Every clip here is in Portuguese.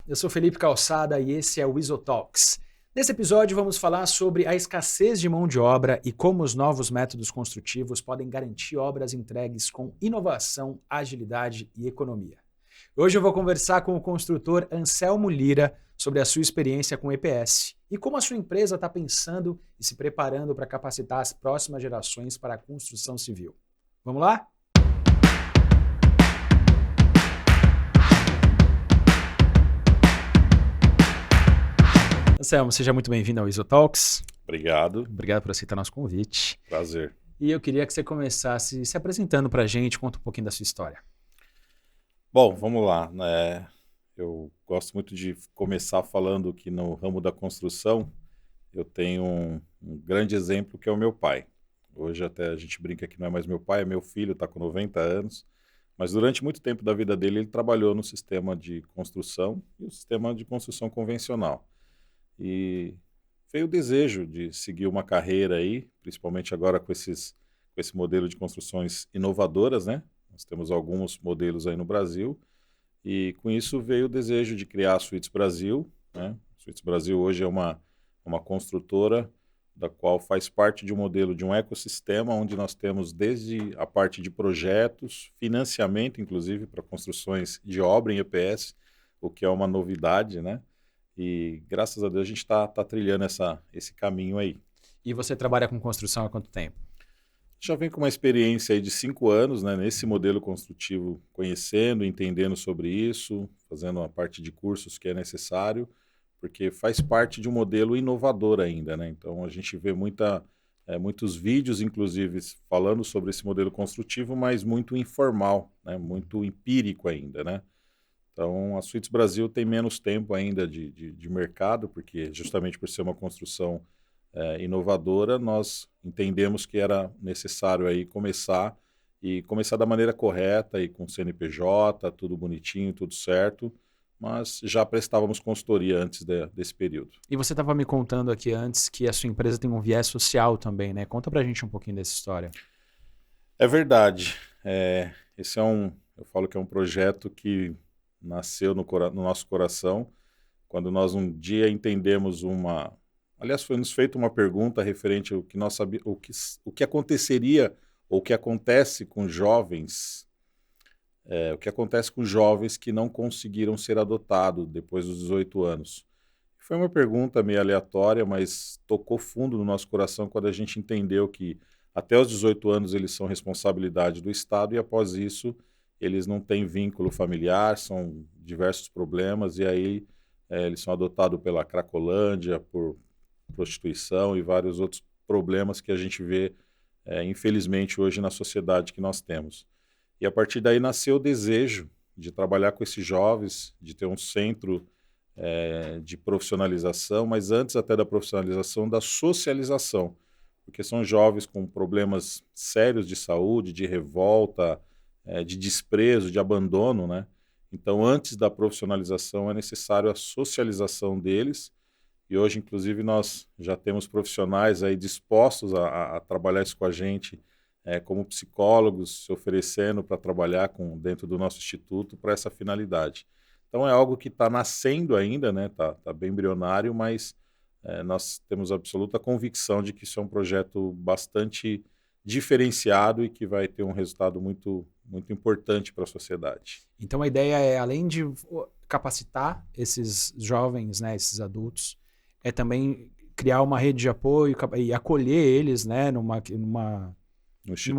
eu sou Felipe Calçada e esse é o Isotalks. Nesse episódio vamos falar sobre a escassez de mão de obra e como os novos métodos construtivos podem garantir obras entregues com inovação, agilidade e economia. Hoje eu vou conversar com o construtor Anselmo Lira sobre a sua experiência com EPS e como a sua empresa está pensando e se preparando para capacitar as próximas gerações para a construção civil. Vamos lá? Anselmo, seja muito bem-vindo ao Isotalks. Obrigado. Obrigado por aceitar nosso convite. Prazer. E eu queria que você começasse se apresentando para a gente, conta um pouquinho da sua história. Bom, vamos lá, né? Eu gosto muito de começar falando que no ramo da construção eu tenho um grande exemplo que é o meu pai. Hoje até a gente brinca que não é mais meu pai, é meu filho, está com 90 anos. Mas durante muito tempo da vida dele ele trabalhou no sistema de construção e o sistema de construção convencional. E veio o desejo de seguir uma carreira aí, principalmente agora com esse modelo de construções inovadoras, né? Nós temos alguns modelos aí no Brasil, e com isso veio o desejo de criar a Suites Brasil, né? A Suites Brasil hoje é uma construtora da qual faz parte de um modelo de um ecossistema, onde nós temos desde a parte de projetos, financiamento, inclusive, para construções de obra em EPS, o que é uma novidade, né? E graças a Deus a gente está trilhando esse caminho aí. E você trabalha com construção há quanto tempo? Já vem com uma experiência aí de 5 anos, né, nesse modelo construtivo, conhecendo, entendendo sobre isso, fazendo a parte de cursos que é necessário, porque faz parte de um modelo inovador ainda, né? Então a gente vê muitos vídeos, inclusive, falando sobre esse modelo construtivo, mas muito informal, né, muito empírico ainda, né? Então, a Suites Brasil tem menos tempo ainda de mercado, porque justamente por ser uma construção inovadora, nós entendemos que era necessário aí começar da maneira correta e com CNPJ, tudo bonitinho, tudo certo, mas já prestávamos consultoria antes desse período. E você estava me contando aqui antes que a sua empresa tem um viés social também, né? Conta pra gente um pouquinho dessa história. É verdade. Esse eu falo que é um projeto que nasceu no nosso coração, quando nós um dia entendemos aliás, foi nos feita uma pergunta referente ao que nós sabíamos, o que aconteceria, ou o que acontece com jovens, o que acontece com jovens que não conseguiram ser adotados depois dos 18 anos. Foi uma pergunta meio aleatória, mas tocou fundo no nosso coração quando a gente entendeu que até os 18 anos eles são responsabilidade do Estado e após isso eles não têm vínculo familiar, são diversos problemas, e aí eles são adotados pela Cracolândia, por prostituição e vários outros problemas que a gente vê, infelizmente, hoje na sociedade que nós temos. E a partir daí nasceu o desejo de trabalhar com esses jovens, de ter um centro de profissionalização, mas antes até da profissionalização, da socialização, porque são jovens com problemas sérios de saúde, de revolta, de desprezo, de abandono, né? Então, antes da profissionalização, é necessário a socialização deles, e hoje, inclusive, nós já temos profissionais aí dispostos a trabalhar isso com a gente, como psicólogos, se oferecendo para trabalhar dentro do nosso instituto para essa finalidade. Então, é algo que está nascendo ainda, né? Tá bem embrionário, mas nós temos absoluta convicção de que isso é um projeto bastante diferenciado e que vai ter um resultado muito, muito importante para a sociedade. Então a ideia é, além de capacitar esses jovens, né, esses adultos, é também criar uma rede de apoio e acolher eles, né, num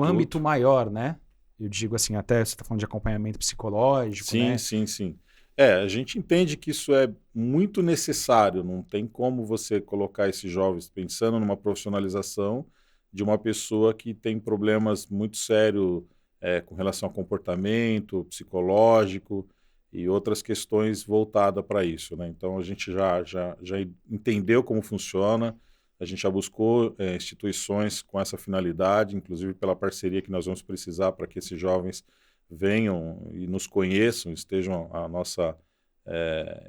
âmbito maior, né? Eu digo assim, até você está falando de acompanhamento psicológico, sim, né? Sim. A gente entende que isso é muito necessário, não tem como você colocar esses jovens pensando numa profissionalização de uma pessoa que tem problemas muito sérios com relação ao comportamento, psicológico e outras questões voltadas para isso, né? Então a gente já entendeu como funciona, a gente já buscou instituições com essa finalidade, inclusive pela parceria que nós vamos precisar para que esses jovens venham e nos conheçam, estejam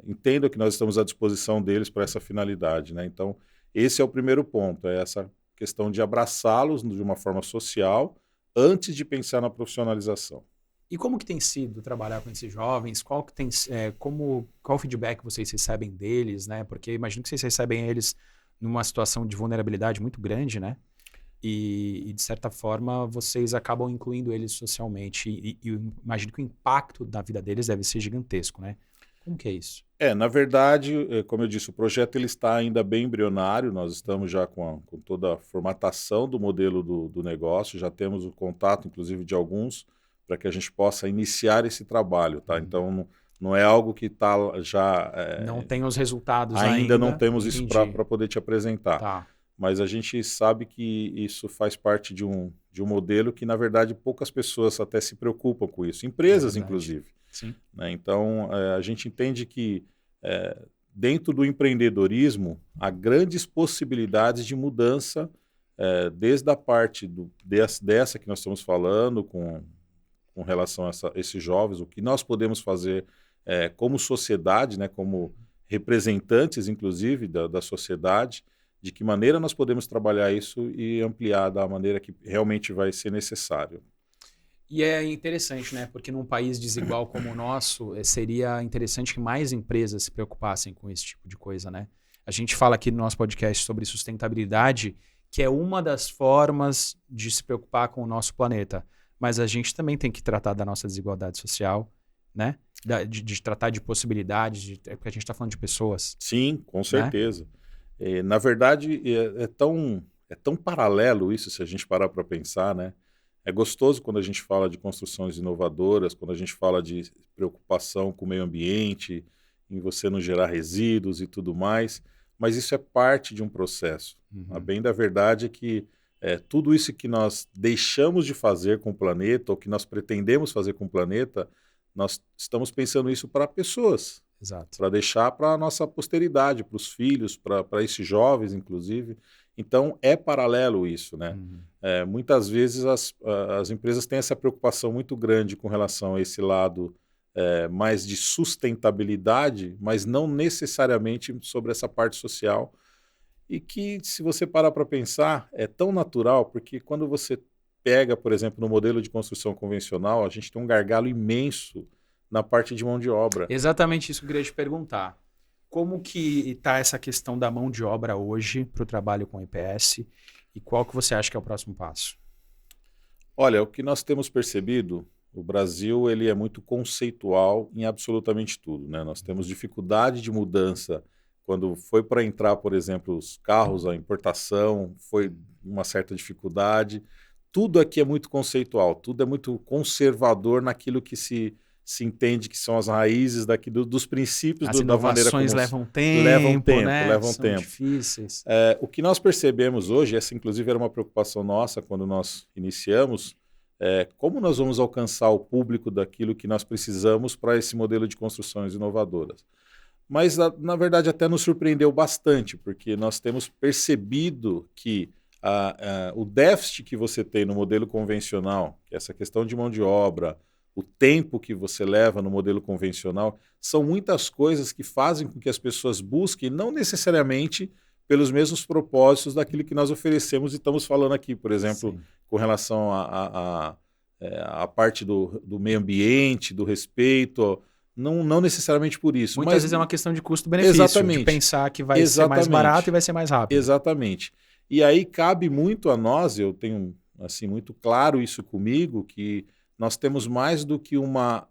entendam que nós estamos à disposição deles para essa finalidade, né? Então esse é o primeiro ponto, é essa questão de abraçá-los de uma forma social antes de pensar na profissionalização. E como que tem sido trabalhar com esses jovens? Qual o feedback vocês recebem deles, né? Porque eu imagino que vocês recebem eles numa situação de vulnerabilidade muito grande, né? E de certa forma, vocês acabam incluindo eles socialmente. E eu imagino que o impacto da vida deles deve ser gigantesco, né? Como que é isso? Na verdade, como eu disse, o projeto ele está ainda bem embrionário, nós estamos já com toda a formatação do modelo do negócio, já temos o contato, inclusive, de alguns, para que a gente possa iniciar esse trabalho, tá? Então, não é algo que está já... Não tem os resultados ainda não ainda. temos isso para Entendi. poder te apresentar. Tá. Mas a gente sabe que isso faz parte de um modelo que, na verdade, poucas pessoas até se preocupam com isso, É empresas, verdade. inclusive. Sim. Né? Então, a gente entende que dentro do empreendedorismo há grandes possibilidades de mudança, desde a parte dessa que nós estamos falando, com relação a esses jovens, o que nós podemos fazer como sociedade, né, como representantes, inclusive, da sociedade, de que maneira nós podemos trabalhar isso e ampliar da maneira que realmente vai ser necessário. E é interessante, né? Porque num país desigual como o nosso, seria interessante que mais empresas se preocupassem com esse tipo de coisa, né? A gente fala aqui no nosso podcast sobre sustentabilidade, que é uma das formas de se preocupar com o nosso planeta. Mas a gente também tem que tratar da nossa desigualdade social, né? De tratar de possibilidades, porque a gente está falando de pessoas. Sim, com certeza. Na verdade, é tão paralelo isso, se a gente parar para pensar, né? É gostoso quando a gente fala de construções inovadoras, quando a gente fala de preocupação com o meio ambiente, em você não gerar resíduos e tudo mais, mas isso é parte de um processo. A bem da verdade é que tudo isso que nós deixamos de fazer com o planeta, ou que nós pretendemos fazer com o planeta, nós estamos pensando isso para pessoas. Exato. Para deixar para a nossa posteridade, para os filhos, para esses jovens, inclusive. Então, é paralelo isso, né? Muitas vezes as empresas têm essa preocupação muito grande com relação a esse lado mais de sustentabilidade, mas não necessariamente sobre essa parte social. E que, se você parar para pensar, é tão natural, porque quando você pega, por exemplo, no modelo de construção convencional, a gente tem um gargalo imenso na parte de mão de obra. Exatamente isso que eu queria te perguntar. Como que está essa questão da mão de obra hoje para o trabalho com EPS e qual que você acha que é o próximo passo? Olha, o que nós temos percebido, o Brasil ele é muito conceitual em absolutamente tudo, né? Nós temos dificuldade de mudança quando foi para entrar, por exemplo, os carros, a importação, foi uma certa dificuldade. Tudo aqui é muito conceitual, tudo é muito conservador naquilo que se entende que são as raízes dos princípios As da maneira como... inovações levam tempo, né? Levam São tempo. difíceis. O que nós percebemos hoje, essa inclusive era uma preocupação nossa quando nós iniciamos, como nós vamos alcançar o público daquilo que nós precisamos para esse modelo de construções inovadoras. Mas, na verdade, até nos surpreendeu bastante, porque nós temos percebido que o déficit que você tem no modelo convencional, que é essa questão de mão de obra, o tempo que você leva no modelo convencional, são muitas coisas que fazem com que as pessoas busquem, não necessariamente pelos mesmos propósitos daquilo que nós oferecemos e estamos falando aqui, por exemplo, Sim. com relação à parte do meio ambiente, do respeito, não necessariamente por isso. Muitas vezes é uma questão de custo-benefício, exatamente, de pensar que vai ser mais barato e vai ser mais rápido. Exatamente. E aí cabe muito a nós, eu tenho assim muito claro isso comigo, que nós temos mais do que uma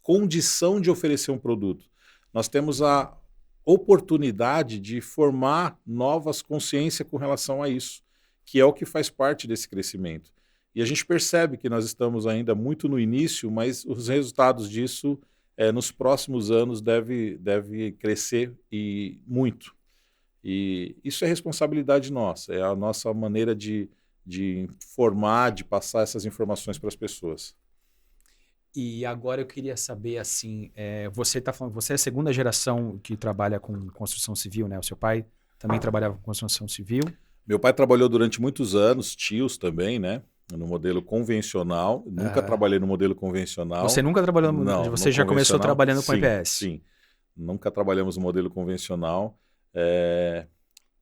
condição de oferecer um produto. Nós temos a oportunidade de formar novas consciências com relação a isso, que é o que faz parte desse crescimento. E a gente percebe que nós estamos ainda muito no início, mas os resultados disso nos próximos anos deve crescer e muito. E isso é responsabilidade nossa, é a nossa maneira de informar, de passar essas informações para as pessoas. E agora eu queria saber, assim, você tá falando, você é a segunda geração que trabalha com construção civil, né? O seu pai também trabalhava com construção civil? Meu pai trabalhou durante muitos anos, tios também, né? No modelo convencional. Nunca trabalhei no modelo convencional. Você nunca trabalhou no Não, Você já começou trabalhando com EPS? Sim, nunca trabalhamos no modelo convencional.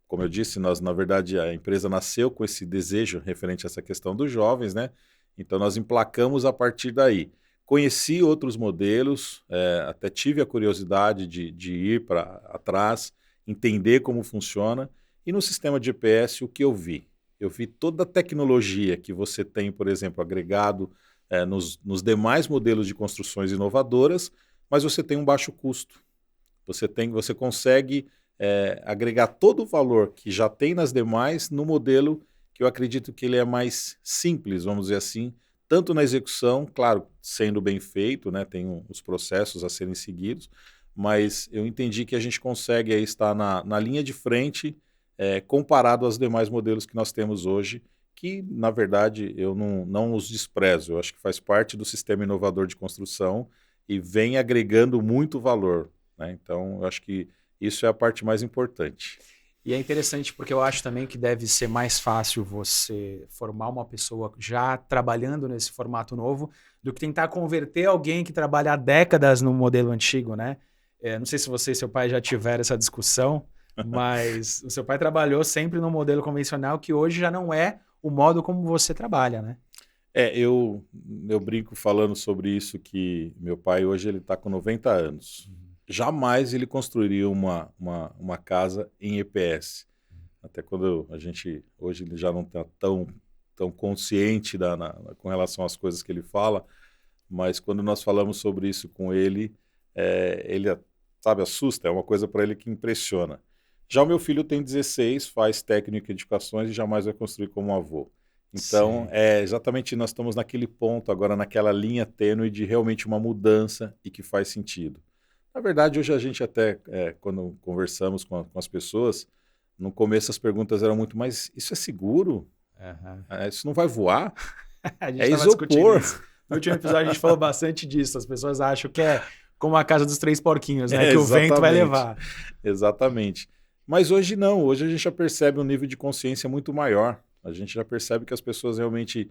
Como eu disse, nós, na verdade, a empresa nasceu com esse desejo referente a essa questão dos jovens, né? Então nós emplacamos a partir daí. Conheci outros modelos, até tive a curiosidade de ir para atrás, entender como funciona. E no sistema de GPS, o que eu vi? Eu vi toda a tecnologia que você tem, por exemplo, agregado nos demais modelos de construções inovadoras, mas você tem um baixo custo. Você consegue agregar todo o valor que já tem nas demais no modelo que eu acredito que ele é mais simples, vamos dizer assim, tanto na execução, claro, sendo bem feito, né, tem os processos a serem seguidos, mas eu entendi que a gente consegue aí estar na linha de frente comparado aos demais modelos que nós temos hoje, que, na verdade, eu não os desprezo. Eu acho que faz parte do sistema inovador de construção e vem agregando muito valor, né? Então, eu acho que isso é a parte mais importante. E é interessante porque eu acho também que deve ser mais fácil você formar uma pessoa já trabalhando nesse formato novo do que tentar converter alguém que trabalha há décadas no modelo antigo, né? Não sei se você e seu pai já tiveram essa discussão, mas o seu pai trabalhou sempre no modelo convencional que hoje já não é o modo como você trabalha, né? Eu brinco falando sobre isso que meu pai hoje ele está com 90 anos. Jamais ele construiria uma casa em EPS. Até quando a gente, hoje ele já não está tão consciente com relação às coisas que ele fala, mas quando nós falamos sobre isso com ele, ele, sabe, assusta, é uma coisa para ele que impressiona. Já o meu filho tem 16, faz técnico em edificações e jamais vai construir como um avô. Então, exatamente, nós estamos naquele ponto agora, naquela linha tênue de realmente uma mudança e que faz sentido. Na verdade, hoje a gente até, quando conversamos com as pessoas, no começo as perguntas eram muito, mas isso é seguro? Uhum. Isso não vai voar? A gente É estava discutindo isopor. isso. No último episódio a gente falou bastante disso. As pessoas acham que é como a casa dos 3 porquinhos, né? Que o vento vai levar. Exatamente. Mas hoje não. Hoje a gente já percebe um nível de consciência muito maior. A gente já percebe que as pessoas realmente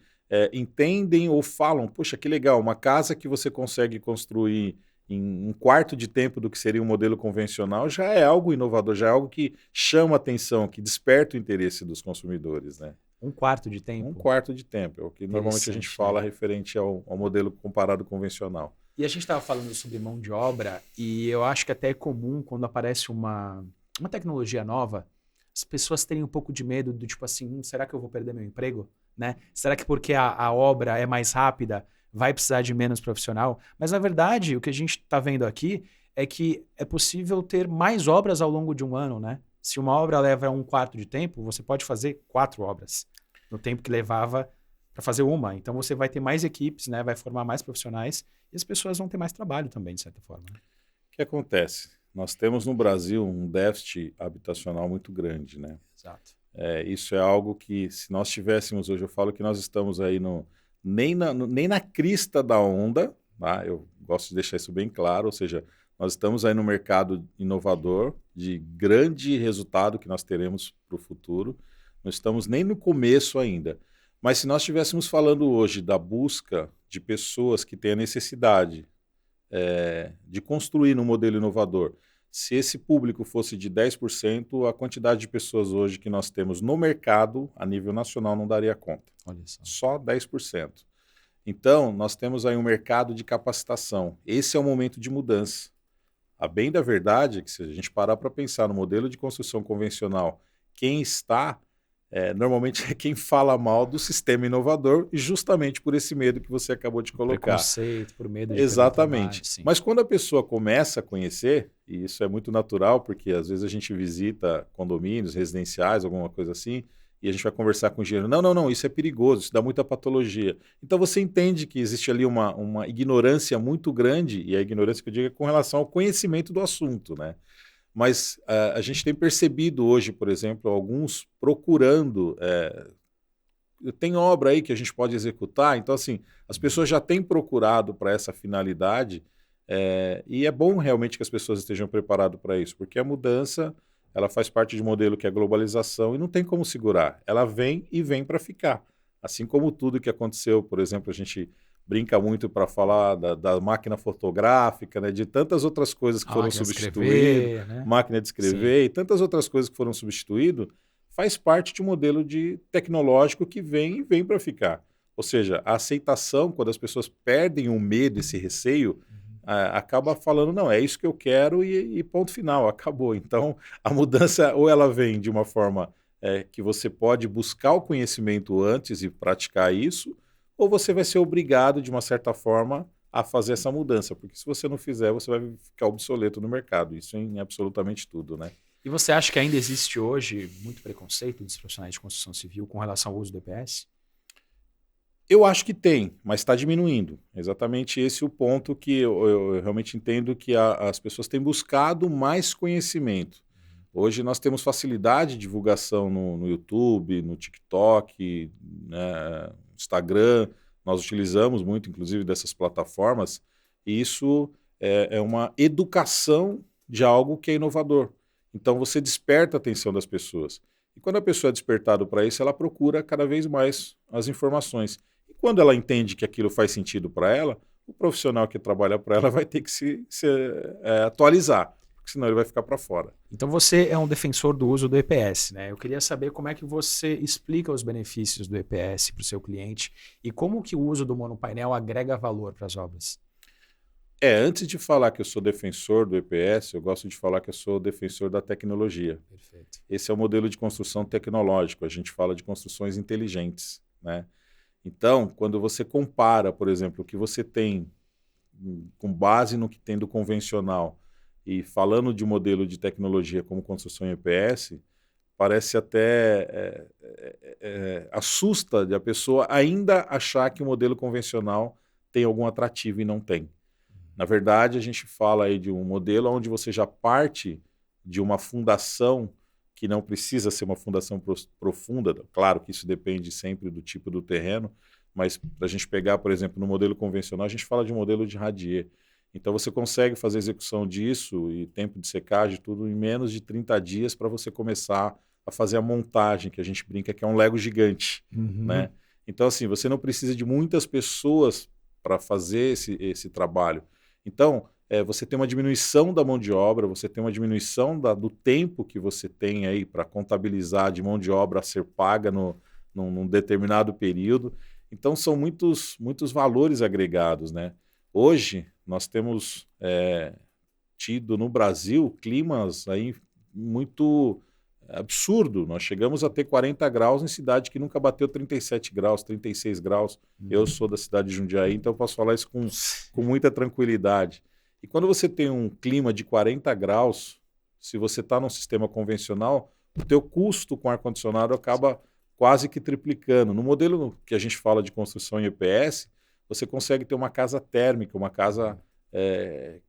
entendem ou falam, poxa, que legal, uma casa que você consegue construir em um quarto de tempo do que seria um modelo convencional já é algo inovador, já é algo que chama a atenção, que desperta o interesse dos consumidores, né? Um quarto de tempo? Um quarto de tempo, é o que normalmente a gente fala referente ao modelo comparado convencional. E a gente estava falando sobre mão de obra e eu acho que até é comum quando aparece uma tecnologia nova, as pessoas terem um pouco de medo do tipo assim, será que eu vou perder meu emprego? Né? Será que porque a obra é mais rápida vai precisar de menos profissional? Mas na verdade o que a gente está vendo aqui é que é possível ter mais obras ao longo de um ano, né? Se uma obra leva um quarto de tempo, você pode fazer 4 obras no tempo que levava para fazer uma. Então você vai ter mais equipes, né? Vai formar mais profissionais e as pessoas vão ter mais trabalho também, de certa forma. Né? O que acontece? Nós temos no Brasil um déficit habitacional muito grande, né? Exato. Isso é algo que, se nós tivéssemos hoje, eu falo que nós estamos aí nem na crista da onda, tá? Eu gosto de deixar isso bem claro, ou seja, nós estamos aí no mercado inovador, de grande resultado que nós teremos para o futuro, não estamos nem no começo ainda. Mas se nós estivéssemos falando hoje da busca de pessoas que têm a necessidade de construir um modelo inovador, se esse público fosse de 10%, a quantidade de pessoas hoje que nós temos no mercado, a nível nacional, não daria conta. Olha só. Só 10%. Então, nós temos aí um mercado de capacitação. Esse é o momento de mudança. A bem da verdade é que se a gente parar para pensar no modelo de construção convencional, quem está, normalmente é quem fala mal do sistema inovador, e justamente por esse medo que você acabou de colocar. Preconceito, por medo de Exatamente. Trabalho, mas quando a pessoa começa a conhecer, e isso é muito natural, porque às vezes a gente visita condomínios residenciais, alguma coisa assim, e a gente vai conversar com o engenheiro. Não, isso é perigoso, isso dá muita patologia. Então você entende que existe ali uma ignorância muito grande, e a ignorância que eu digo é com relação ao conhecimento do assunto, né? Mas a gente tem percebido hoje, por exemplo, alguns procurando... tem obra aí que a gente pode executar, então assim, as pessoas já têm procurado para essa finalidade, e é bom realmente que as pessoas estejam preparadas para isso, porque a mudança, ela faz parte de um modelo que é a globalização e não tem como segurar, ela vem e vem para ficar, assim como tudo que aconteceu, por exemplo, a gente brinca muito para falar da máquina fotográfica, né, de tantas outras coisas que foram substituídas, né? Máquina de escrever, sim, e tantas outras coisas que foram substituídas, faz parte de um modelo tecnológico que vem e vem para ficar. Ou seja, a aceitação, quando as pessoas perdem o medo, esse receio, acaba falando, não, é isso que eu quero e ponto final, acabou. Então, a mudança, ou ela vem de uma forma que você pode buscar o conhecimento antes e praticar isso, ou você vai ser obrigado, de uma certa forma, a fazer essa mudança. Porque se você não fizer, você vai ficar obsoleto no mercado. Isso em absolutamente tudo, né? E você acha que ainda existe hoje muito preconceito dos profissionais de construção civil com relação ao uso do EPS? Eu acho que tem, mas está diminuindo. Exatamente esse é o ponto que eu realmente entendo que as pessoas têm buscado mais conhecimento. Hoje nós temos facilidade de divulgação no YouTube, no TikTok, né, Instagram. Nós utilizamos muito, inclusive, dessas plataformas. E isso é uma educação de algo que é inovador. Então você desperta a atenção das pessoas. E quando a pessoa é despertada para isso, ela procura cada vez mais as informações. E quando ela entende que aquilo faz sentido para ela, o profissional que trabalha para ela vai ter que se atualizar, porque senão ele vai ficar para fora. Então você é um defensor do uso do EPS, né? Eu queria saber como é que você explica os benefícios do EPS para o seu cliente e como que o uso do monopainel agrega valor para as obras. Antes de falar que eu sou defensor do EPS, eu gosto de falar que eu sou defensor da tecnologia. Perfeito. Esse é o modelo de construção tecnológico, a gente fala de construções inteligentes, né? Então, quando você compara, por exemplo, o que você tem com base no que tem do convencional e falando de modelo de tecnologia como construção em EPS, parece até assusta de a pessoa ainda achar que o modelo convencional tem algum atrativo e não tem. Na verdade, a gente fala aí de um modelo onde você já parte de uma fundação que não precisa ser uma fundação profunda. Claro que isso depende sempre do tipo do terreno, mas para a gente pegar, por exemplo, no modelo convencional, a gente fala de um modelo de radier. Então você consegue fazer a execução disso e tempo de secagem, tudo em menos de 30 dias para você começar a fazer a montagem, que a gente brinca que é um Lego gigante, né? Então, assim, você não precisa de muitas pessoas para fazer esse trabalho. Então, você tem uma diminuição da mão de obra, você tem uma diminuição do tempo que você tem aí para contabilizar de mão de obra a ser paga num determinado período. Então, são muitos valores agregados, né? Hoje, nós temos tido no Brasil climas aí muito absurdo. Nós chegamos a ter 40 graus em cidade que nunca bateu 37 graus, 36 graus. Eu sou da cidade de Jundiaí, então eu posso falar isso com muita tranquilidade. E quando você tem um clima de 40 graus, se você está num sistema convencional, o teu custo com ar-condicionado acaba quase que triplicando. No modelo que a gente fala de construção em EPS, você consegue ter uma casa térmica, uma casa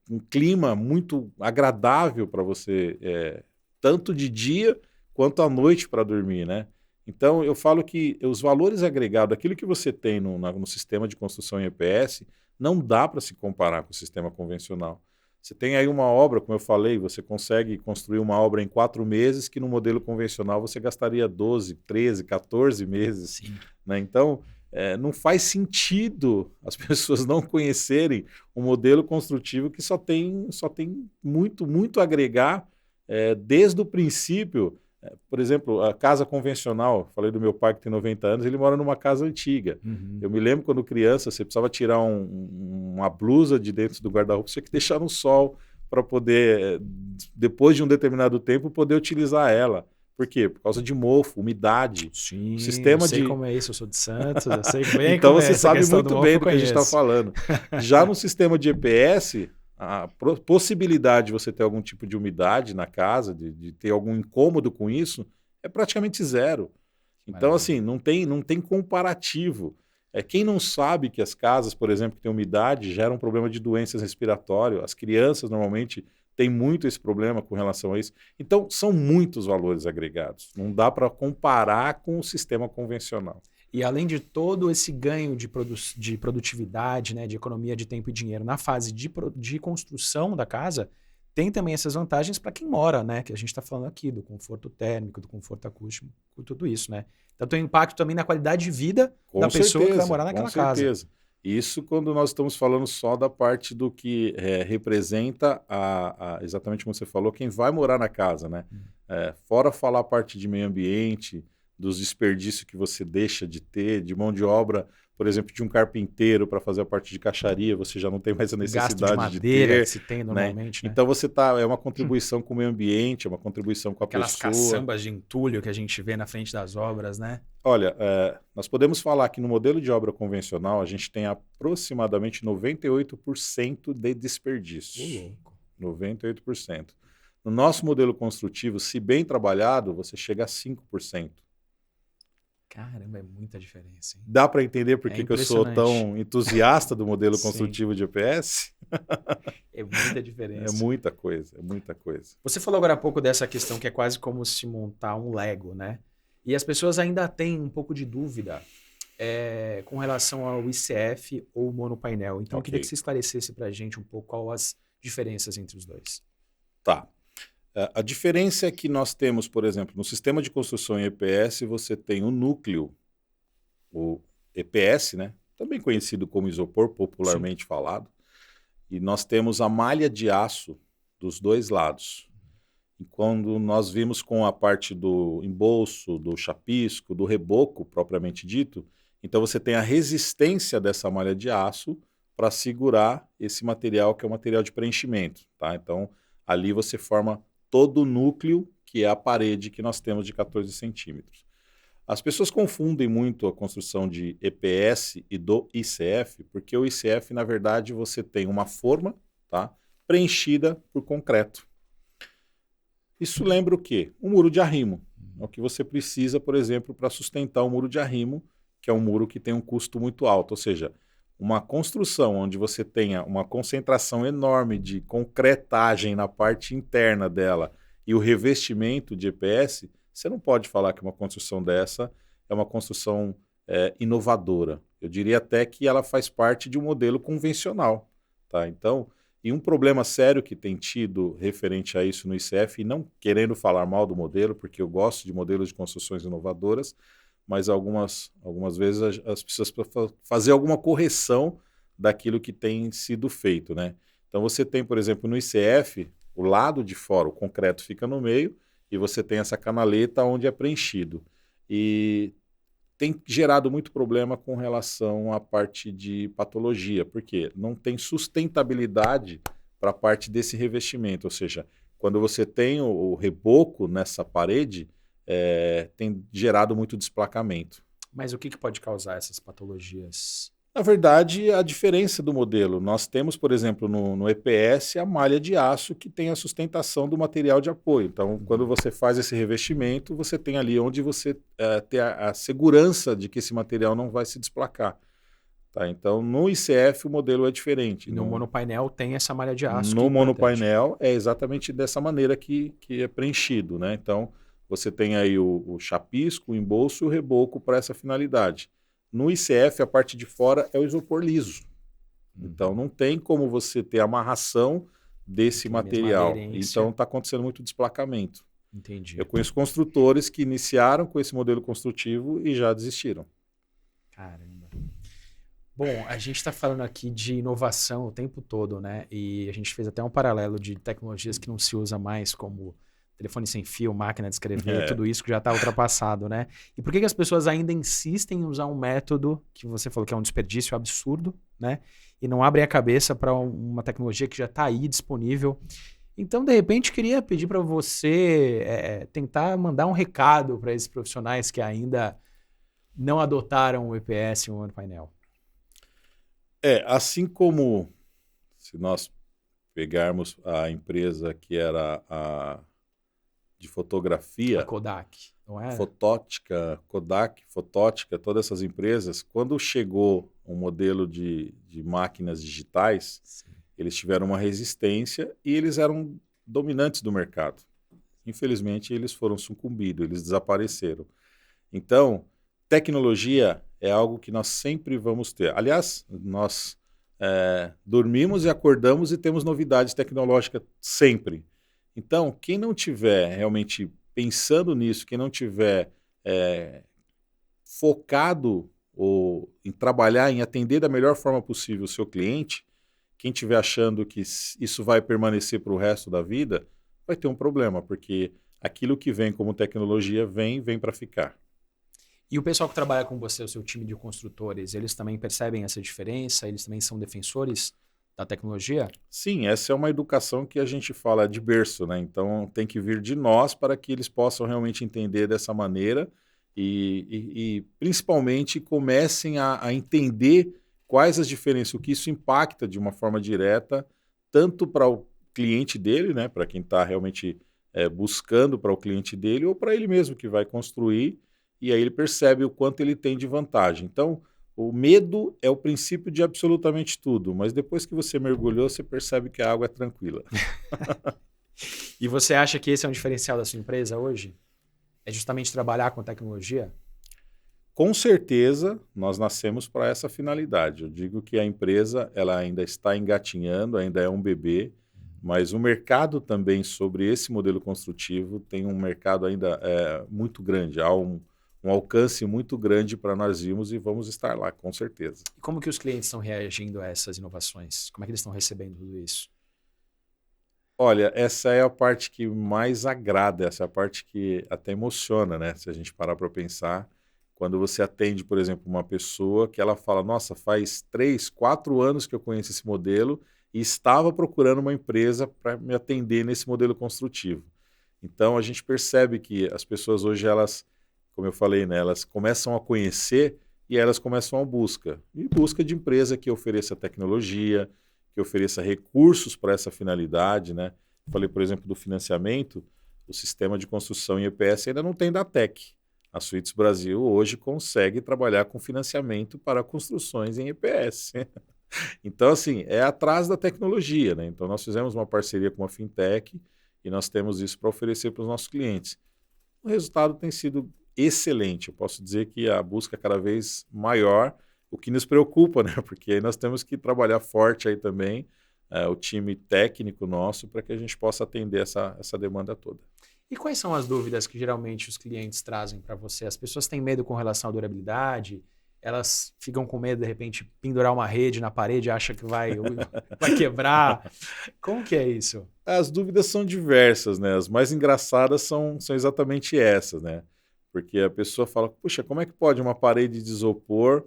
um clima muito agradável para você, tanto de dia quanto à noite para dormir, né? Então, eu falo que os valores agregados, aquilo que você tem no sistema de construção em EPS, não dá para se comparar com o sistema convencional. Você tem aí uma obra, como eu falei, você consegue construir uma obra em 4 meses, que no modelo convencional você gastaria 12, 13, 14 meses. Sim. Né? Então, não faz sentido as pessoas não conhecerem um modelo construtivo que só tem muito a agregar desde o princípio. Por exemplo, a casa convencional, falei do meu pai que tem 90 anos, ele mora numa casa antiga. Eu me lembro quando criança, você precisava tirar uma blusa de dentro do guarda-roupa, você tinha que deixar no sol para poder, depois de um determinado tempo, poder utilizar ela. Por quê? Por causa de mofo, umidade. Sim, o sistema eu sei como é isso, eu sou de Santos, eu sei bem então como você é essa sabe questão muito do bem mofo, do que a gente está falando. Já no sistema de EPS, a possibilidade de você ter algum tipo de umidade na casa, de ter algum incômodo com isso, é praticamente zero. Então, assim, não tem comparativo. Quem não sabe que as casas, por exemplo, que têm umidade, geram problema de doenças respiratórias. As crianças, normalmente, têm muito esse problema com relação a isso. Então, são muitos valores agregados. Não dá para comparar com o sistema convencional. E além de todo esse ganho de produtividade, né, de economia de tempo e dinheiro na fase de construção da casa, tem também essas vantagens para quem mora, né? Que a gente está falando aqui, do conforto térmico, do conforto acústico, tudo isso, né? Então tem um impacto também na qualidade de vida da pessoa que vai morar naquela casa. Com certeza. Isso quando nós estamos falando só da parte do que representa, exatamente como você falou, quem vai morar na casa, né? Fora falar a parte de meio ambiente, dos desperdícios que você deixa de ter, de mão de obra, por exemplo, de um carpinteiro para fazer a parte de caixaria, você já não tem mais a Gasto de necessidade de madeira que ter, se tem né? normalmente, né? Então é uma contribuição com o meio ambiente, é uma contribuição com a Aquelas pessoa. caçambas de entulho que a gente vê na frente das obras, né? Olha, nós podemos falar que no modelo de obra convencional a gente tem aproximadamente 98% de desperdício. 98%. No nosso modelo construtivo, se bem trabalhado, você chega a 5%. Caramba, é muita diferença, hein? Dá para entender por que eu sou tão entusiasta do modelo Sim. construtivo de EPS? É muita diferença. É muita coisa, é muita coisa. Você falou agora há pouco dessa questão que é quase como se montar um Lego, né? E as pessoas ainda têm um pouco de dúvida com relação ao ICF ou monopainel. Então, eu queria que você esclarecesse para a gente um pouco quais as diferenças entre os dois. Tá. A diferença é que nós temos, por exemplo, no sistema de construção em EPS, você tem o núcleo, o EPS, né? Também conhecido como isopor, popularmente falado, e nós temos a malha de aço dos dois lados. E quando nós vimos com a parte do embolso, do chapisco, do reboco, propriamente dito, então você tem a resistência dessa malha de aço para segurar esse material, que é o material de preenchimento, tá? Então, ali você forma todo o núcleo, que é a parede que nós temos de 14 centímetros. As pessoas confundem muito a construção de EPS e do ICF, porque o ICF, na verdade, você tem uma forma, tá, preenchida por concreto. Isso lembra o quê? Um muro de arrimo. É o que você precisa, por exemplo, para sustentar um muro de arrimo, que é um muro que tem um custo muito alto, ou seja, uma construção onde você tenha uma concentração enorme de concretagem na parte interna dela e o revestimento de EPS, você não pode falar que uma construção dessa é uma construção inovadora. Eu diria até que ela faz parte de um modelo convencional. Tá? Então, e um problema sério que tem tido referente a isso no ICF, e não querendo falar mal do modelo, porque eu gosto de modelos de construções inovadoras, mas algumas vezes as pessoas precisam fazer alguma correção daquilo que tem sido feito, né? Então você tem, por exemplo, no ICF, o lado de fora, o concreto fica no meio, e você tem essa canaleta onde é preenchido. E tem gerado muito problema com relação à parte de patologia, porque não tem sustentabilidade para a parte desse revestimento, ou seja, quando você tem o reboco nessa parede, tem gerado muito desplacamento. Mas o que pode causar essas patologias? Na verdade, a diferença do modelo. Nós temos, por exemplo, no EPS, a malha de aço que tem a sustentação do material de apoio. Então, quando você faz esse revestimento, você tem ali onde você tem a segurança de que esse material não vai se desplacar. Tá? Então, no ICF, o modelo é diferente. E no monopainel tem essa malha de aço. No monopainel é exatamente dessa maneira que é preenchido, né? Então, você tem aí o chapisco, o embolso e o reboco para essa finalidade. No ICF, a parte de fora é o isopor liso. Então, não tem como você ter amarração desse material. Então, está acontecendo muito desplacamento. Entendi. Eu conheço construtores que iniciaram com esse modelo construtivo e já desistiram. Caramba. Bom, a gente está falando aqui de inovação o tempo todo, né? E a gente fez até um paralelo de tecnologias que não se usa mais, como telefone sem fio, máquina de escrever, tudo isso que já está ultrapassado, né? E por que as pessoas ainda insistem em usar um método que você falou que é um desperdício absurdo, né? E não abrem a cabeça para uma tecnologia que já está aí disponível. Então, de repente, queria pedir para você tentar mandar um recado para esses profissionais que ainda não adotaram o EPS e o monopainel. Assim como se nós pegarmos a empresa que era de fotografia, a Kodak, não é? Fotótica, Kodak, Fotótica, todas essas empresas, quando chegou um modelo de máquinas digitais, sim, eles tiveram uma resistência e eles eram dominantes do mercado. Infelizmente, eles foram sucumbidos, eles desapareceram. Então, tecnologia é algo que nós sempre vamos ter. Aliás, nós dormimos e acordamos e temos novidades tecnológicas sempre. Então, quem não tiver realmente pensando nisso, quem não tiver focado em trabalhar, em atender da melhor forma possível o seu cliente, quem estiver achando que isso vai permanecer para o resto da vida, vai ter um problema, porque aquilo que vem como tecnologia vem para ficar. E o pessoal que trabalha com você, o seu time de construtores, eles também percebem essa diferença? Eles também são defensores da tecnologia? Sim, essa é uma educação que a gente fala de berço, né? Então tem que vir de nós para que eles possam realmente entender dessa maneira e principalmente comecem a entender quais as diferenças, o que isso impacta de uma forma direta, tanto para o cliente dele, né? Para quem está realmente buscando para o cliente dele, ou para ele mesmo que vai construir, e aí ele percebe o quanto ele tem de vantagem. Então, o medo é o princípio de absolutamente tudo, mas depois que você mergulhou, você percebe que a água é tranquila. E você acha que esse é um diferencial da sua empresa hoje? É justamente trabalhar com tecnologia? Com certeza, nós nascemos para essa finalidade. Eu digo que a empresa ela ainda está engatinhando, ainda é um bebê, mas o mercado também sobre esse modelo construtivo tem um mercado ainda muito grande, há um alcance muito grande para nós irmos e vamos estar lá, com certeza. E como que os clientes estão reagindo a essas inovações? Como é que eles estão recebendo tudo isso? Olha, essa é a parte que mais agrada, essa é a parte que até emociona, né? Se a gente parar para pensar, quando você atende, por exemplo, uma pessoa que ela fala, nossa, faz 3, 4 anos que eu conheço esse modelo e estava procurando uma empresa para me atender nesse modelo construtivo. Então, a gente percebe que as pessoas hoje, elas, como eu falei, né, elas começam a conhecer e elas começam a busca. Em busca de empresa que ofereça tecnologia, que ofereça recursos para essa finalidade, né? Falei, por exemplo, do financiamento, o sistema de construção em EPS ainda não tem da TEC. A Suítes Brasil hoje consegue trabalhar com financiamento para construções em EPS. Então, assim, é atrás da tecnologia, né? Então, nós fizemos uma parceria com a Fintech e nós temos isso para oferecer para os nossos clientes. O resultado tem sido excelente. Eu posso dizer que a busca é cada vez maior, o que nos preocupa, né? Porque aí nós temos que trabalhar forte aí também, o time técnico nosso, para que a gente possa atender essa demanda toda. E quais são as dúvidas que geralmente os clientes trazem para você? As pessoas têm medo com relação à durabilidade? Elas ficam com medo, de repente, pendurar uma rede na parede, acha que vai quebrar? Como que é isso? As dúvidas são diversas, né? As mais engraçadas são exatamente essas, né? Porque a pessoa fala, puxa, como é que pode uma parede de isopor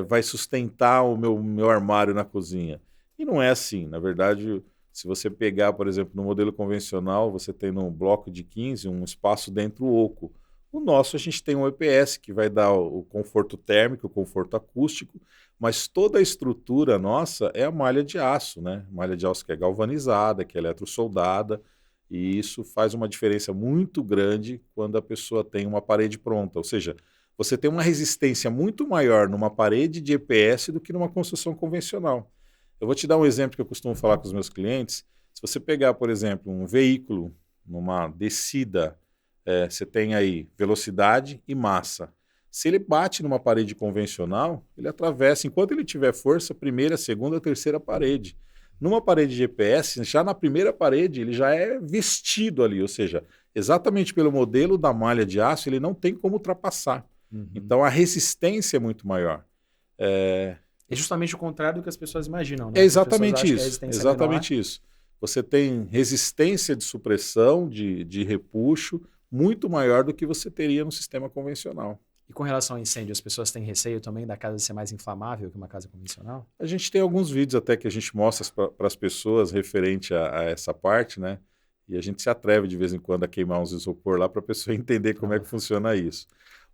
vai sustentar o meu armário na cozinha? E não é assim. Na verdade, se você pegar, por exemplo, no modelo convencional, você tem num bloco de 15 um espaço dentro oco. O nosso, a gente tem um EPS que vai dar o conforto térmico, o conforto acústico, mas toda a estrutura nossa é a malha de aço, né? Malha de aço que é galvanizada, que é eletrossoldada, e isso faz uma diferença muito grande quando a pessoa tem uma parede pronta. Ou seja, você tem uma resistência muito maior numa parede de EPS do que numa construção convencional. Eu vou te dar um exemplo que eu costumo falar com os meus clientes. Se você pegar, por exemplo, um veículo numa descida, você tem aí velocidade e massa. Se ele bate numa parede convencional, ele atravessa, enquanto ele tiver força, a primeira, a segunda, a terceira parede. Numa parede de EPS, já na primeira parede, ele já é vestido ali, ou seja, exatamente pelo modelo da malha de aço, ele não tem como ultrapassar. Uhum. Então a resistência é muito maior. É justamente o contrário do que as pessoas imaginam, né? É exatamente As pessoas acham que a isso. resistência é Exatamente isso. Você tem resistência de supressão, de repuxo, muito maior do que você teria no sistema convencional. E com relação ao incêndio, as pessoas têm receio também da casa ser mais inflamável que uma casa convencional? A gente tem alguns vídeos até que a gente mostra para as pessoas referente a essa parte, né? E a gente se atreve de vez em quando a queimar uns isopor lá para a pessoa entender como é que funciona isso.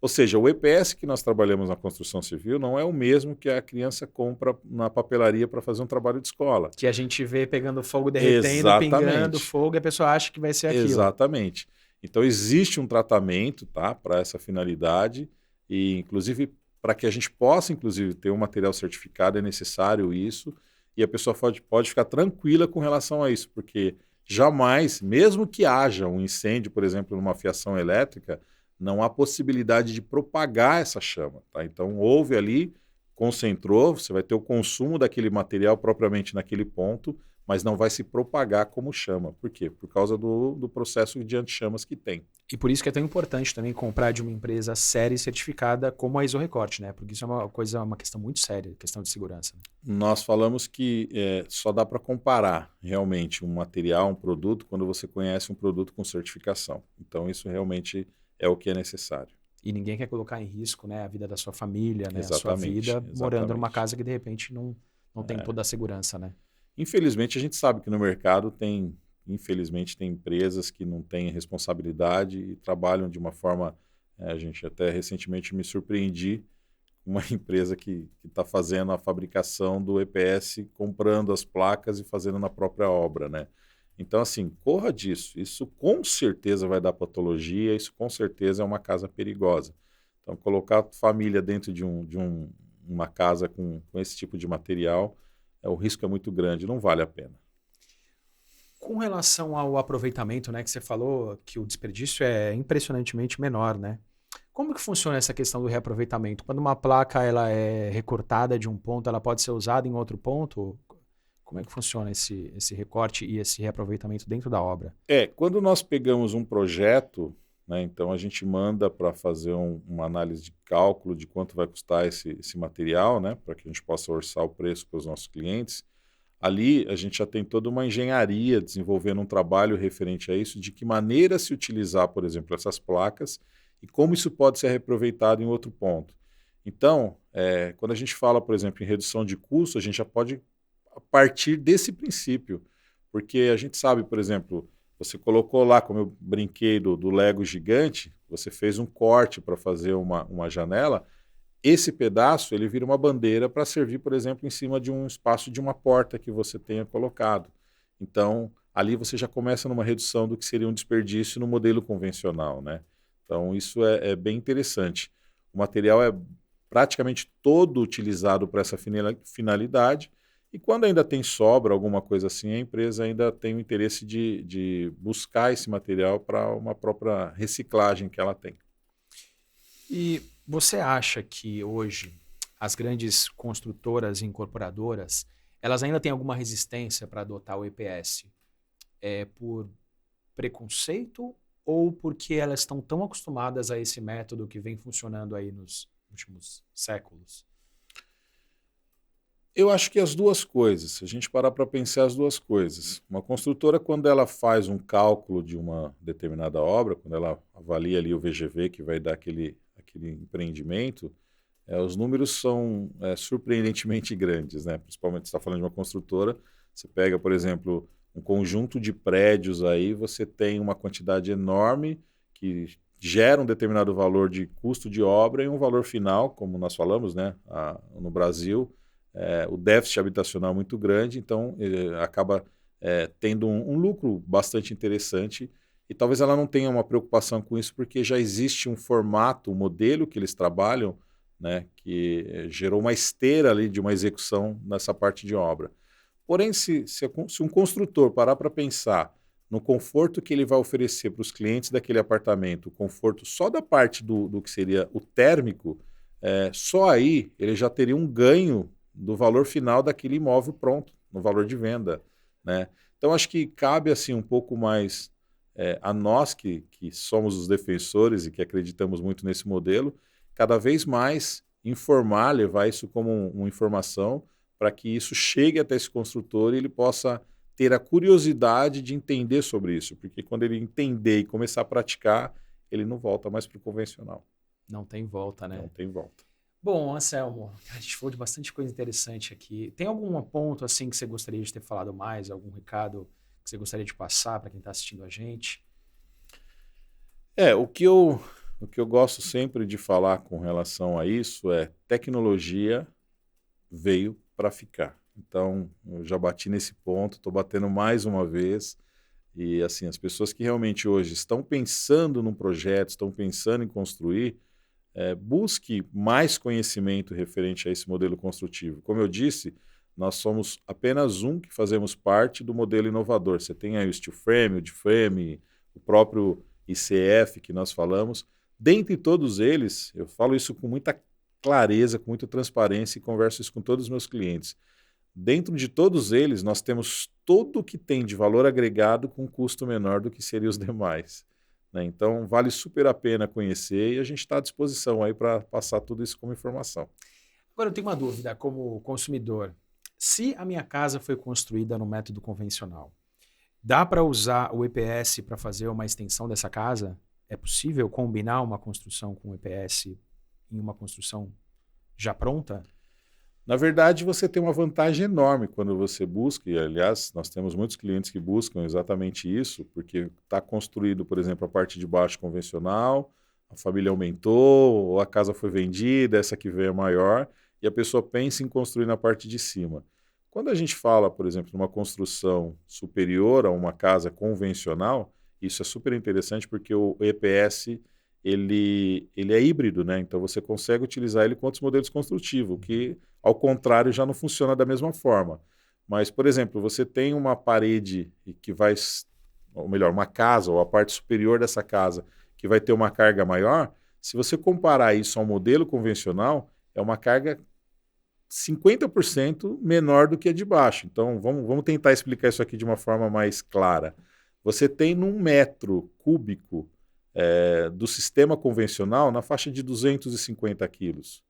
Ou seja, o EPS que nós trabalhamos na construção civil não é o mesmo que a criança compra na papelaria para fazer um trabalho de escola. Que a gente vê pegando fogo, derretendo, pingando fogo, e a pessoa acha que vai ser aquilo. Exatamente. Então existe um tratamento, tá, para essa finalidade e inclusive para que a gente possa inclusive ter um material certificado é necessário isso e a pessoa pode ficar tranquila com relação a isso, porque jamais, mesmo que haja um incêndio, por exemplo, numa fiação elétrica, não há possibilidade de propagar essa chama, tá? Então houve ali, concentrou, você vai ter o consumo daquele material propriamente naquele ponto, mas não vai se propagar como chama. Por quê? Por causa do processo de anti-chamas que tem. E por isso que é tão importante também comprar de uma empresa séria e certificada como a ISORECORT, né? Porque isso é uma questão muito séria, questão de segurança. Né? Nós falamos que só dá para comparar realmente um material, um produto, quando você conhece um produto com certificação. Então isso realmente é o que é necessário. E ninguém quer colocar em risco, né, a vida da sua família, né, a sua Exatamente, vida, morando numa exatamente. casa que de repente não tem toda a segurança, né? Infelizmente, a gente sabe que no mercado infelizmente, tem empresas que não têm responsabilidade e trabalham de uma forma. A gente até recentemente me surpreendi com uma empresa que está fazendo a fabricação do EPS, comprando as placas e fazendo na própria obra, né? Então, assim, corra disso. Isso com certeza vai dar patologia, isso com certeza é uma casa perigosa. Então, colocar a família dentro de uma casa com esse tipo de material, o risco é muito grande, não vale a pena. Com relação ao aproveitamento, né, que você falou que o desperdício é impressionantemente menor, né? Como que funciona essa questão do reaproveitamento? Quando uma placa ela é recortada de um ponto, ela pode ser usada em outro ponto? Como é que funciona esse recorte e esse reaproveitamento dentro da obra? Quando nós pegamos um projeto, né, então a gente manda para fazer uma análise de cálculo de quanto vai custar esse material, né, para que a gente possa orçar o preço para os nossos clientes. Ali a gente já tem toda uma engenharia desenvolvendo um trabalho referente a isso, de que maneira se utilizar, por exemplo, essas placas e como isso pode ser reaproveitado em outro ponto. Então, quando a gente fala, por exemplo, em redução de custo, a gente já pode partir desse princípio, porque a gente sabe, por exemplo, você colocou lá, como eu brinquei do Lego gigante, você fez um corte para fazer uma janela. Esse pedaço ele vira uma bandeira para servir, por exemplo, em cima de um espaço de uma porta que você tenha colocado. Então, ali você já começa numa redução do que seria um desperdício no modelo convencional, né? Então, isso é bem interessante. O material é praticamente todo utilizado para essa finalidade, e quando ainda tem sobra, alguma coisa assim, a empresa ainda tem o interesse de buscar esse material para uma própria reciclagem que ela tem. E você acha que hoje as grandes construtoras e incorporadoras, elas ainda têm alguma resistência para adotar o EPS? É por preconceito ou porque elas estão tão acostumadas a esse método que vem funcionando aí nos últimos séculos? Eu acho que as duas coisas, se a gente parar para pensar as duas coisas. Uma construtora, quando ela faz um cálculo de uma determinada obra, quando ela avalia ali o VGV que vai dar aquele empreendimento, os números são surpreendentemente grandes, né? Principalmente se você está falando de uma construtora, você pega, por exemplo, um conjunto de prédios aí, você tem uma quantidade enorme que gera um determinado valor de custo de obra e um valor final, como nós falamos, né? No Brasil, o déficit habitacional é muito grande, então acaba tendo um lucro bastante interessante, e talvez ela não tenha uma preocupação com isso porque já existe um formato, um modelo que eles trabalham, né, que gerou uma esteira ali de uma execução nessa parte de obra. Porém, se um construtor parar para pensar no conforto que ele vai oferecer para os clientes daquele apartamento, o conforto só da parte do que seria o térmico, só aí ele já teria um ganho do valor final daquele imóvel pronto, no valor de venda, né? Então, acho que cabe assim um pouco mais a nós que somos os defensores e que acreditamos muito nesse modelo, cada vez mais informar, levar isso como uma informação para que isso chegue até esse construtor e ele possa ter a curiosidade de entender sobre isso, porque quando ele entender e começar a praticar, ele não volta mais para o convencional. Não tem volta, né? Não tem volta. Bom, Anselmo, a gente falou de bastante coisa interessante aqui. Tem algum ponto assim que você gostaria de ter falado mais? Algum recado que você gostaria de passar para quem está assistindo a gente? O que eu gosto sempre de falar com relação a isso é tecnologia veio para ficar. Então, eu já bati nesse ponto, estou batendo mais uma vez. E assim, as pessoas que realmente hoje estão pensando num projeto, estão pensando em construir, busque mais conhecimento referente a esse modelo construtivo. Como eu disse, nós somos apenas que fazemos parte do modelo inovador. Você tem aí o steel frame, o D-frame, o próprio ICF que nós falamos. Dentre todos eles, eu falo isso com muita clareza, com muita transparência e converso isso com todos os meus clientes. Dentro de todos eles, nós temos tudo o que tem de valor agregado com custo menor do que seriam os demais, né? Então, vale super a pena conhecer e a gente está à disposição aí para passar tudo isso como informação. Agora, eu tenho uma dúvida como consumidor. Se a minha casa foi construída no método convencional, dá para usar o EPS para fazer uma extensão dessa casa? é possível combinar uma construção com EPS em uma construção já pronta? Na verdade, você tem uma vantagem enorme quando você busca, e aliás, nós temos muitos clientes que buscam exatamente isso, porque está construído, por exemplo, a parte de baixo convencional, a família aumentou, ou a casa foi vendida, essa que veio é maior, e a pessoa pensa em construir na parte de cima. Quando a gente fala, por exemplo, de uma construção superior a uma casa convencional, isso é super interessante porque o EPS ele é híbrido, né? Então você consegue utilizar ele com outros modelos construtivos, que ao contrário já não funciona da mesma forma. Mas, por exemplo, você tem uma parede que vai, ou melhor, uma casa, ou a parte superior dessa casa, que vai ter uma carga maior, se você comparar isso ao modelo convencional, é uma carga 50% menor do que a de baixo. Então, vamos tentar explicar isso aqui de uma forma mais clara. Você tem num metro cúbico do sistema convencional na faixa de 250 quilos.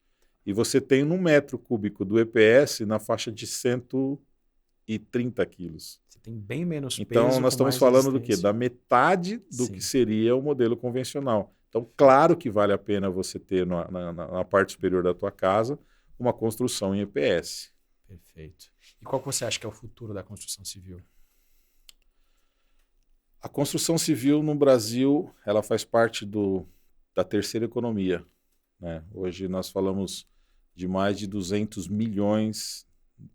E você tem num metro cúbico do EPS na faixa de 130 quilos. Você tem bem menos peso. Então, nós estamos falando do quê? Da metade do que seria o modelo convencional. Então, claro que vale a pena você ter na parte superior da tua casa uma construção em EPS. Perfeito. E qual que você acha que é o futuro da construção civil? A construção civil no Brasil, ela faz parte da terceira economia, né? Hoje nós falamos de mais de 200 milhões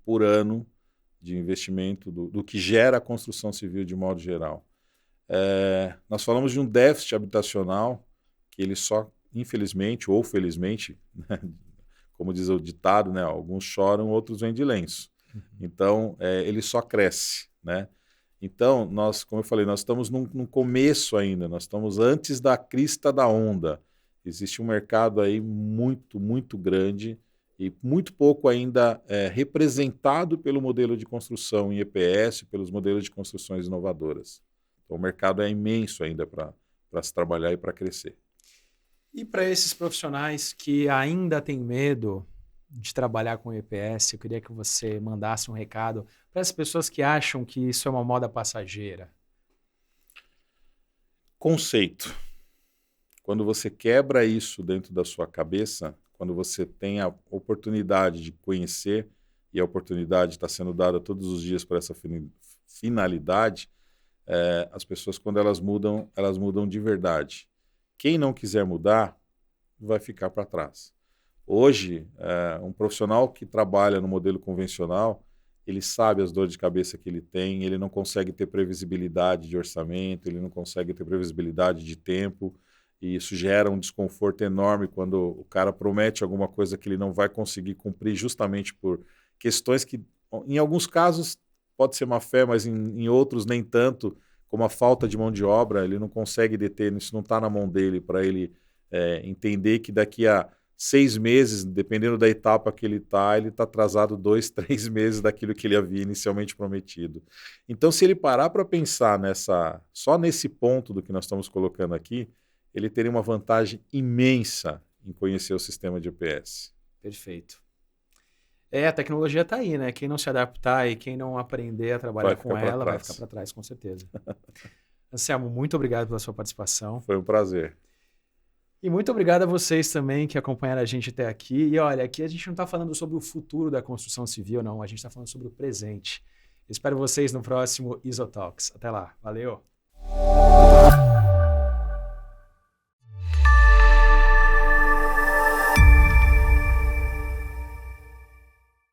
por ano de investimento do que gera a construção civil de modo geral. Nós falamos de um déficit habitacional que ele só, infelizmente ou felizmente, né, como diz o ditado, né, alguns choram, outros vêm de lenço. Então, ele só cresce, né? Então, como eu falei, nós estamos num começo ainda, nós estamos antes da crista da onda. Existe um mercado aí muito, muito grande e muito pouco ainda representado pelo modelo de construção em EPS, pelos modelos de construções inovadoras. Então, o mercado é imenso ainda para se trabalhar e para crescer. E para esses profissionais que ainda têm medo de trabalhar com EPS, eu queria que você mandasse um recado para as pessoas que acham que isso é uma moda passageira. Conceito. Quando você quebra isso dentro da sua cabeça, quando você tem a oportunidade de conhecer, e a oportunidade está sendo dada todos os dias para essa finalidade, as pessoas, quando elas mudam de verdade. Quem não quiser mudar, vai ficar para trás. Hoje, um profissional que trabalha no modelo convencional, ele sabe as dores de cabeça que ele tem, ele não consegue ter previsibilidade de orçamento, ele não consegue ter previsibilidade de tempo, e isso gera um desconforto enorme quando o cara promete alguma coisa que ele não vai conseguir cumprir justamente por questões que, em alguns casos, pode ser má fé, mas em outros nem tanto, como a falta de mão de obra, ele não consegue deter, isso não está na mão dele para ele entender que daqui a 6 meses, dependendo da etapa que ele está atrasado 2, 3 meses daquilo que ele havia inicialmente prometido. Então, se ele parar para pensar só nesse ponto do que nós estamos colocando aqui, ele teria uma vantagem imensa em conhecer o sistema de EPS. Perfeito. A tecnologia está aí, né? Quem não se adaptar e quem não aprender a trabalhar com ela vai ficar para trás, com certeza. Anselmo, muito obrigado pela sua participação. Foi um prazer. E muito obrigado a vocês também que acompanharam a gente até aqui. E olha, aqui a gente não está falando sobre o futuro da construção civil, não. A gente está falando sobre o presente. Espero vocês no próximo ISOTalks. Até lá. Valeu!